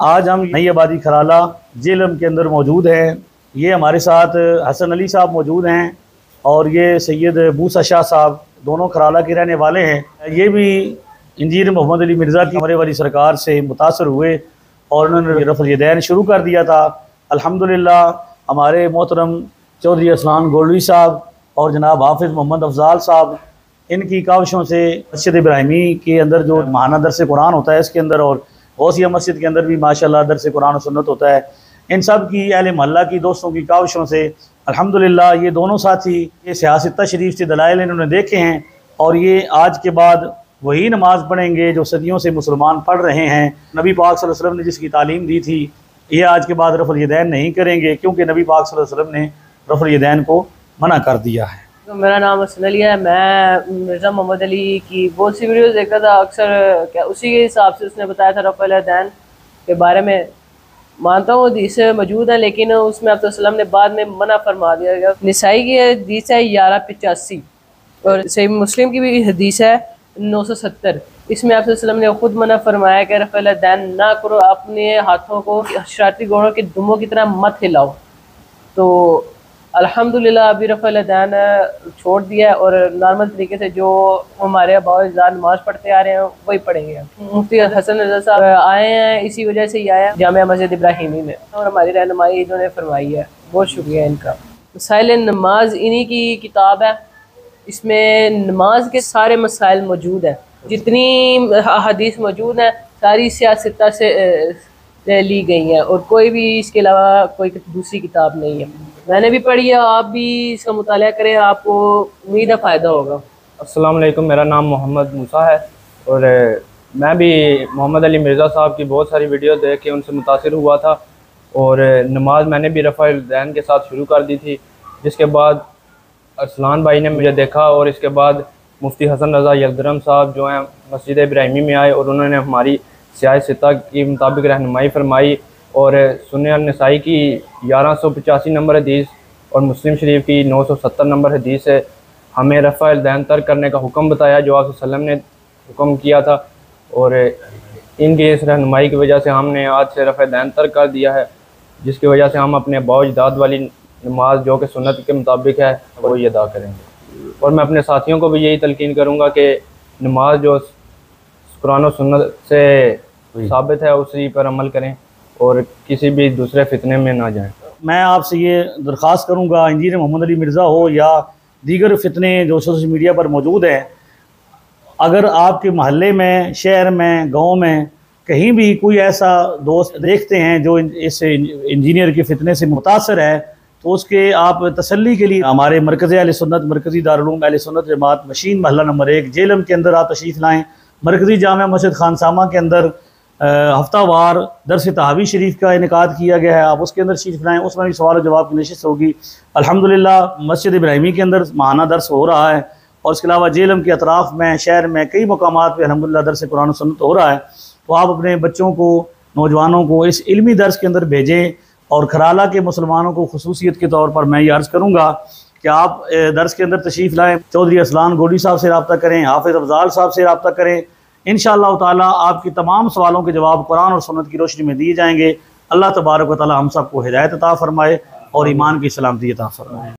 आज हम नई आबादी खराला जेलम के अंदर मौजूद हैं। ये हमारे साथ हसन अली साहब मौजूद हैं और ये सैयद मूसा शाह साहब, दोनों खराला के रहने वाले हैं। ये भी इंजीनियर मोहम्मद अली मिर्ज़ा की हमारे वाली सरकार से मुतासर हुए और उन्होंने रफ़ुल यदैन शुरू कर दिया था। अल्हम्दुलिल्लाह हमारे मोहतरम चौधरी असलान गोल्डी साहब और जनाब हाफिज़ मोहम्मद अफजाल साहब, इनकी काविशों से मस्जिद इब्राहिमी के अंदर जो महाना दरस कुरान होता है इसके अंदर, और गौसिया मस्जिद के अंदर भी माशाअल्लाह दरस कुरान और सुन्नत होता है। इन सब की अहले मोहल्ला की दोस्तों की काविशों से अल्हम्दुलिल्लाह ये दोनों साथी ये सियासत शरीफ से दलाइल इन्होंने देखे हैं और ये आज के बाद वही नमाज़ पढ़ेंगे जो सदियों से मुसलमान पढ़ रहे हैं। नबी पाक सल्लल्लाहु अलैहि वसल्लम ने जिसकी तालीम दी थी, ये आज के बाद रफ़ुल यदैन नहीं करेंगे, क्योंकि नबी पाक सल्लल्लाहु अलैहि वसल्लम ने रफ़ुल यदैन को मना कर दिया है। तो मेरा नाम हसन अली है। मैं मिर्ज़ा मोहम्मद अली की बहुत सी वीडियोस देखता था अक्सर, क्या उसी के हिसाब से उसने बताया था रफ़ुल यदैन के बारे में। मानता हूँ हदीस मौजूद है, लेकिन उसमें आप वसल्लम ने बाद में मना फरमा दिया गया। निसाई की हदीस है 1185 और सही मुस्लिम की भी हदीस है 970। इसमें आप वसल्लम ने खुद मना फरमाया कि रफ़ुल यदैन ना करो, अपने हाथों को शरारती घोड़ों के दुमों की तरह मत हिलाओ। तो अल्हम्दुलिल्लाह अभी रफ़ुल यदैन छोड़ दिया है और नॉर्मल तरीके से जो हमारे अबाज़ाद नमाज पढ़ते आ रहे हैं वही पढ़ेंगे। मुफ्ती हसन रज़ा साहब आए हैं, इसी वजह से ही आया जामिया मस्जिद इब्राहिमी में, और हमारी रहनुमाई इन्होंने फरमाई है। बहुत शुक्रिया इनका। मसाइल नमाज इन्हीं की किताब है, इसमें नमाज के सारे मसाइल मौजूद हैं। जितनी हदीस मौजूद है सारी सियासत से ली गई हैं और कोई भी इसके अलावा कोई दूसरी किताब नहीं है। मैंने भी पढ़ी है, आप भी इसका मुताला करें, आपको उम्मीद है फ़ायदा होगा। अस्सलाम वालेकुम, मेरा नाम मोहम्मद मूसा है और मैं भी मोहम्मद अली मिर्ज़ा साहब की बहुत सारी वीडियो देख के उनसे मुतासिर हुआ था और नमाज मैंने भी रफ़ुल यदैन के साथ शुरू कर दी थी। जिसके बाद अरसलान भाई ने मुझे देखा और इसके बाद मुफ्ती हसन रज़ा यल्दरम साहब जो हैं मस्जिद इब्राहिमी में आए और उन्होंने हमारी सियासत के मुताबिक रहनुमाई फरमाई और सुन्नत नसाई की 1185 नंबर हदीस और मुस्लिम शरीफ की 970 नंबर हदीस से हमें रफ़ुल यदैन तर्क करने का हुक्म बताया, जो आप वसल्लम ने हुक्म किया था। और इनकी इस रहनुमाई की वजह से हमने आज से रफ़ुल यदैन तर्क कर दिया है, जिसकी वजह से हम अपने बाओ-अजदाद वाली नमाज जो कि सुन्नत के मुताबिक है वो ये अदा करेंगे। और मैं अपने साथियों को भी यही तलकीन करूँगा कि नमाज जो कुरान और सुन्नत से साबित है उसी पर अमल करें और किसी भी दूसरे फितने में ना जाएं। मैं आपसे ये दरख्वास्त करूँगा, इंजीनियर मोहम्मद अली मिर्ज़ा हो या दीगर फितने जो सोशल मीडिया पर मौजूद हैं, अगर आपके महल्ले में, शहर में, गांव में कहीं भी कोई ऐसा दोस्त देखते हैं जो इस इंजीनियर के फितने से मुतासर है, तो उसके आप तसल्ली के लिए हमारे मरकज़ अहले सुन्नत, मरकज़ी दारुल उलूम अहले सुन्नत जमात मशीन महल्ला नंबर 1 जेलम के अंदर आप तशरीफ़ लाएँ। मरकज़ी जामिया मस्जिद खानसामा के अंदर हफ्तावार दरस तहावी शरीफ का इनेकाद किया गया है, आप उसके अंदर शरीफ लाएँ, उसमें भी सवाल जवाब की नशिस्त होगी। अल्हम्दुलिल्लाह मस्जिद इब्राहिमी के अंदर माहाना दर्स हो रहा है और इसके अलावा जेलम के अतराफ़ में, शहर में कई मकामात पर अल्हम्दुलिल्लाह दरस कुरान और सुन्नत हो रहा है। तो आप अपने बच्चों को, नौजवानों को इस इल्मी दर्स के अंदर भेजें। और खराला के मुसलमानों को खुसूसियत के तौर पर मैं ये अर्ज़ करूँगा कि आप दर्स के अंदर तशरीफ़ लाएँ, चौधरी असलान गोल्डी साहब से रब्ता करें, हाफिज़ अफजाल साहब से रब्ता करें। इंशाअल्लाह ताला आपकी तमाम सवालों के जवाब कुरान और सुन्नत की रोशनी में दिए जाएंगे। अल्लाह तबारक व तआला हम सबको हिदायत अता फ़रमाए और ईमान की सलामती अता फ़रमाए।